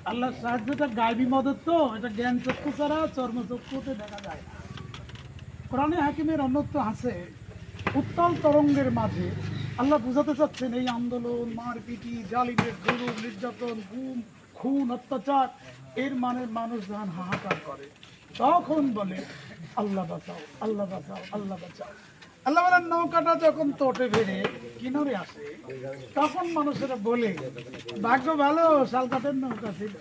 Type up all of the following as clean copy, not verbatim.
আল্লাহর সাহায্যটা গায়বী মদত, তো এটা জ্ঞান চক্ষু ছাড়া চর্মচক্ষুতে দেখা যায় না। কোরআনে হাকিমের অন্যত্ব আছে, উত্তাল তরঙ্গের মাঝে আল্লাহ বুঝাতে চাচ্ছেন এই আন্দোলন, মারপিটি, জালিমের জুলুম, নির্যাতন, গুম, খুন, অত্যাচার, এর মানে মানুষ যখন হাহাকার করে তখন বলে আল্লাহ বাঁচাও, আল্লাহ বাঁচাও, আল্লাহ বাঁচাও। আল্লাহ বলেন নৌকাটা যখন তোটে বেড়ে কিনারে আসে তখন মানুষেরা বলে ভাগ্য ভালো শালকাতের নৌকা ছিল,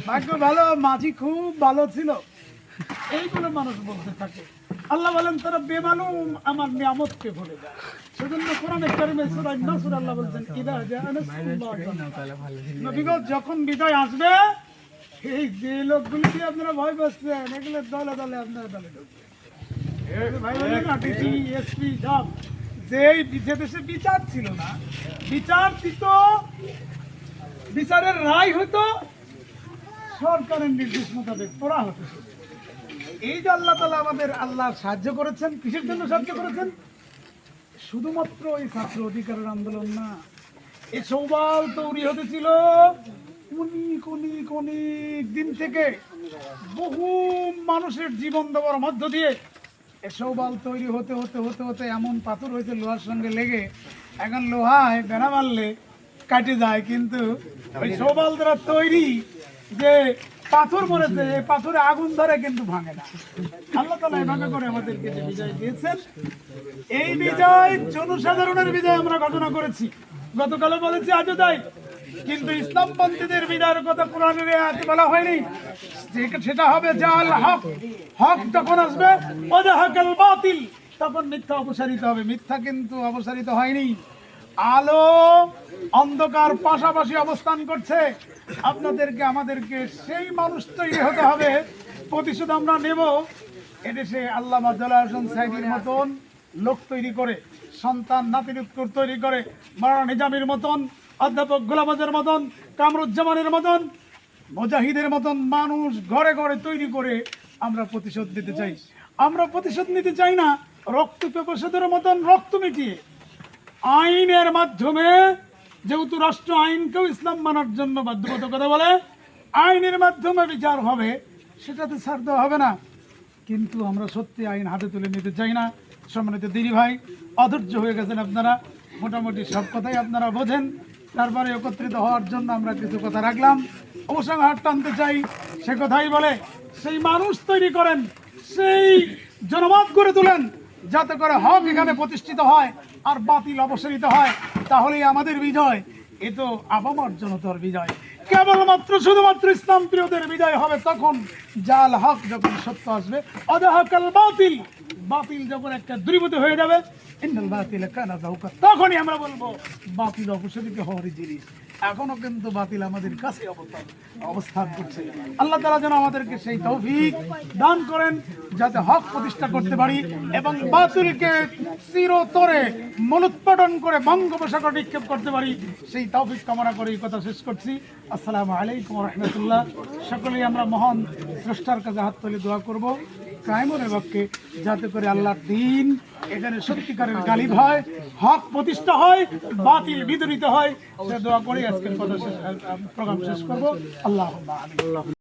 ভাগ্য ভালো মাঝি খুব ভালো ছিল, এইগুলো মানুষ বলতে থাকে। আল্লাহ বলেন তারা বেমালুম আমার নিয়ামতকে ভুলে যায়। সেজন্য কোরআনে কারিমে সূরা নাসর আল্লাহ বলেন ইদা জাআ নাসরুল্লাহ, নবীগণ যখন বিজয় আসবে, এই যে লোকগুলি দিয়ে আপনারা ভয় পাচ্ছেন এগুলো দলে দলে আপনারা দলে ঢুকবে। ভাই বলেন না ডিসি এসপি সব যে দেশে বিচার ছিল না, বিচার দিত, বিচারের রায় হতো সরকারের নির্দেশ মোতাবেক পড়া হতো। এই যে আল্লাহ তাআলা আমাদের আল্লাহ সাহায্য করেছেন, কিসের জন্য সাহায্য করেছেন? শুধুমাত্র এই ছাত্র অধিকারের আন্দোলন না, এই সৌবাল তৈরি হতেছিল অনেক অনেক অনেক দিন থেকে। বহু মানুষের জীবন দেওয়ার মধ্য দিয়ে এই সৌবাল তৈরি হতে হতে হতে হতে এমন পাথর হয়েছে লোহার সঙ্গে লেগে, এখন লোহায় বেড়া মারলে কাটে যায়, কিন্তু ওই সৌবাল দ্বারা তৈরি যে পাথর পড়েছে এই পাথরে আগুন ধরে কিন্তু ভাঙে না। আল্লাহ তাআলা এভাবে করে আমাদেরকে যে বিজয় দিয়েছেন, এই বিজয় জনসাধারণের বিজয় আমরা ঘোষণা করেছি, গতকালও বলেছি, আজও তাই। কিন্তু ইসলামপন্থীদের বিজয়ের কথা কোরআনের আয়াতে বলা হয়নি। সেটা হবে জাল হক, হক যখন আসবে ওয়াজাহাকাল বাতিল, তখন মিথ্যা অপসারিত হবে। মিথ্যা কিন্তু অপসারিত হয়নি, আলো অন্ধকার পাশাপাশি অবস্থান করছে। আপনাদেরকে আমাদেরকে সেই মানুষ তৈরি হতে হবে, প্রতিশোধ আমরা নেব। এদেশে আল্লামা জালাল হোসেন সাঈদীর মতন লোক তৈরি করে, সন্তান নাতির তৈরি করে, মাওলানা নিজামীর মতন, অধ্যাপক গোলাম আজমের মতন, কামরুজ্জামানের মতন, মুজাহিদের মতন মানুষ ঘরে ঘরে তৈরি করে আমরা প্রতিশোধ দিতে চাই। আমরা প্রতিশোধ নিতে চাই না রক্ত পিপাসুদের মতন রক্ত মিটিয়ে, আইনের মাধ্যমে, যেহেতু রাষ্ট্র আইনকেও ইসলাম মানার জন্য বাধ্যবাধকতা বলে, আইনের মাধ্যমে বিচার হবে, সেটাতে ছাড় দেওয়া হবে না। কিন্তু আমরা সত্যি আইন হাতে তুলে নিতে চাই না। সম্মানিত দিদি ভাই, অধৈর্য হয়ে গেছেন আপনারা, মোটামুটি সব কথাই আপনারা বোঝেন। তারপরে একত্রিত হওয়ার জন্য আমরা কিছু কথা রাখলাম, উপসংহার টানতে চাই। সে কথাই বলে সেই মানুষ তৈরি করেন, সেই জনমত গড়ে তোলেন, যাতে করে হক এখানে প্রতিষ্ঠিত হয় আর বাতিল অপসারিত হয়। তাহলেই আমাদের বিজয়। এ তো আপামর জনতার বিজয়। কেবলমাত্র শুধুমাত্র ইসলাম প্রিয়দের বিজয় হবে তখন, জাল হক যখন সত্য আসবে, ওয়াজাহাকাল বাতিল, বাতিল যখন একটা দূরীভূত হয়ে যাবে, ইন্নাল বাতিলা কানা যাহুকা, তখনই আমরা বলবো বাতিল অপসারিত হওয়ারই জিনিস। এখনো কিন্তু বাতিল আমাদের কাছে অবস্থান করছে। আল্লাহ তাআলা যেন আমাদেরকে সেই তৌফিক দান করেন যাতে হক প্রতিষ্ঠা করতে পারি এবং বাতিলকে চিরতরে মূলোৎপাটন করে বঙ্গোপসাগরে নিক্ষেপ করতে পারি। সেই তৌফিক কামনা করে এই কথা শেষ করছি। আসসালামু আলাইকুম ওয়া রাহমাতুল্লাহ। সকলেই আমরা মহান স্রষ্টার কাছে হাত তুলে দোয়া করব কায়েমের পক্ষে, যাতে করে আল্লাহর দ্বীন এখানে সত্যিকারের গালিব হয়, হক প্রতিষ্ঠা হয়, বাতিল বিদরিত হয়। সে দোয়া করে আজকের কথা প্রোগ্রাম শেষ করবো। আল্লাহুম্মা আমিন।